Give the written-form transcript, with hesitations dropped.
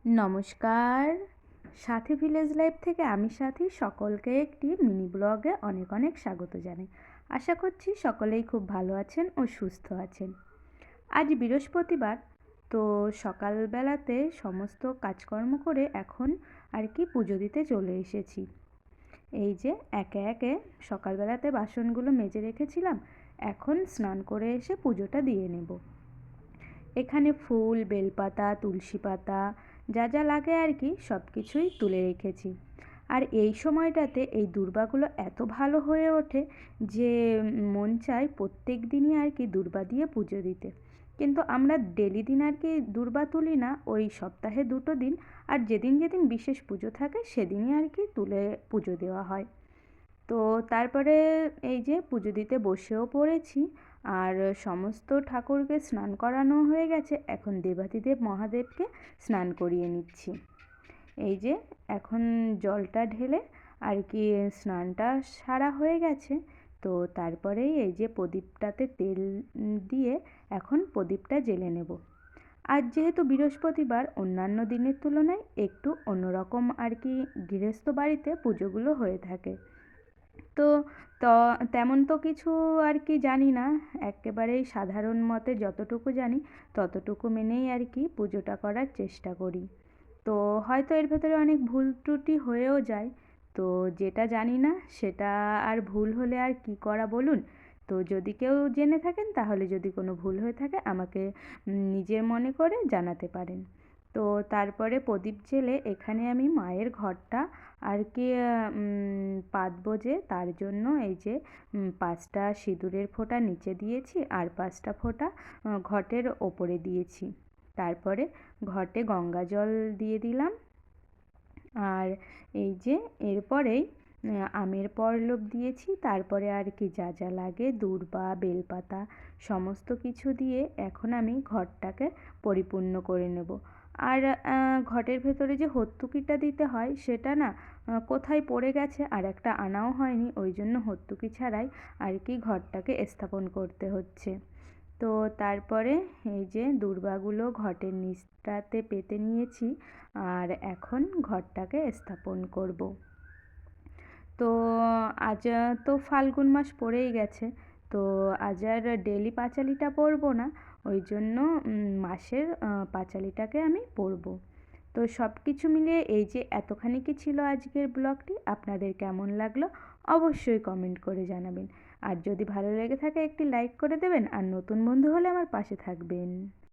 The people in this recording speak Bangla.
নমস্কার। সাথী ভিলেজ লাইফ থেকে আমি সাথী সকলকে একটি মিনি ব্লগে অনেক অনেক স্বাগত জানাই। আশা করছি সকলেই খুব ভালো আছেন ও সুস্থ আছেন। আজ বৃহস্পতিবার, তো সকালবেলাতে সমস্ত কাজকর্ম করে এখন আর কি পুজো দিতে চলে এসেছি। এই যে একে একে সকালবেলাতে বাসনগুলো মেজে রেখেছিলাম, এখন স্নান করে এসে পুজোটা দিয়ে নেব। এখানে ফুল, বেলপাতা, তুলসী পাতা যা যা লাগে আর কি সব কিছুই তুলে রেখেছি। আর এই সময়টাতে এই দূর্বাগুলো এত ভালো হয়ে ওঠে যে মন চায় প্রত্যেক দিনই আর কি দূর্বা দিয়ে পুজো দিতে। কিন্তু আমরা ডেলি দিন আর কি দূর্বা তুলি না, ওই সপ্তাহে 2টো দিন, আর যেদিন যেদিন বিশেষ পুজো থাকে সেদিনই আর কি তুলে পুজো দেওয়া হয়। তো তারপরে এই যে পুজো দিতে বসেও পড়েছি। আর সমস্ত ঠাকুরকে স্নান করানো হয়ে গেছে, এখন দেবাদিদেব মহাদেবকে স্নান করিয়ে নিচ্ছি। এই যে এখন জলটা ঢেলে আর কি স্নানটা সারা হয়ে গেছে। তো তারপরেই এই যে প্রদীপটাতে তেল দিয়ে এখন প্রদীপটা জ্বেলে নেব। আজ যেহেতু বৃহস্পতিবার, অন্যান্য দিনের তুলনায় একটু অন্যরকম আর কি গৃহস্থ বাড়িতে পুজোগুলো হয়ে থাকে। তো ত তেমন তো কিছু আর কি জানি না, একেবারেই সাধারণ মতে যতটুকু জানি ততটুকু মেনেই আর কি পুজোটা করার চেষ্টা করি। তো হয়তো এর ভেতরে অনেক ভুল ত্রুটি হয়েও যায়। তো যেটা জানি না সেটা আর ভুল হলে আর কি করা বলুন। তো যদি কেউ জেনে থাকেন তাহলে যদি কোনো ভুল হয়ে থাকে আমাকে নিজের মনে করে জানাতে পারেন। তো তারপরে প্রদীপ জেলে এখানে আমি মায়ের ঘরটা আর কি পাতবো, যে তার জন্য এই যে 5টা সিঁদুরের ফোঁটা নিচে দিয়েছি আর 5টা ফোঁটা ঘটের ওপরে দিয়েছি। তারপরে ঘটে গঙ্গা জল দিয়ে দিলাম। আর এই যে এরপরেই আমের পরলোক দিয়েছি। তারপরে আর কি যা যা লাগে দূর্বা, বেলপাতা সমস্ত কিছু দিয়ে এখন আমি ঘরটাকে পরিপূর্ণ করে নেব। আর ঘটের ভেতরে যে হর্তুকিটা দিতে হয় সেটা না কোথায় পড়ে গেছে, আর একটা আনাও হয়নি, ওই জন্য হর্তুকি ছাড়াই আর কি ঘরটাকে স্থাপন করতে হচ্ছে। তো তারপরে এই যে দূর্বাগুলো ঘটের নিচটাতে পেতে নিয়েছি আর এখন ঘরটাকে স্থাপন করব। তো আজ তো ফাল্গুন মাস পড়েই গেছে, তো আজ আর ডেলি পাঁচালিটা পরবো না, ওই জন্য মাসের পাঁচালিটাকে আমি পরবো। তো সব কিছু মিলিয়ে এই যে এতখানি কি ছিল আজকের ব্লগটি, আপনাদের কেমন লাগলো অবশ্যই কমেন্ট করে জানাবেন। আর যদি ভালো লেগে থাকে একটি লাইক করে দেবেন, আর নতুন বন্ধু হলে আমার পাশে থাকবেন।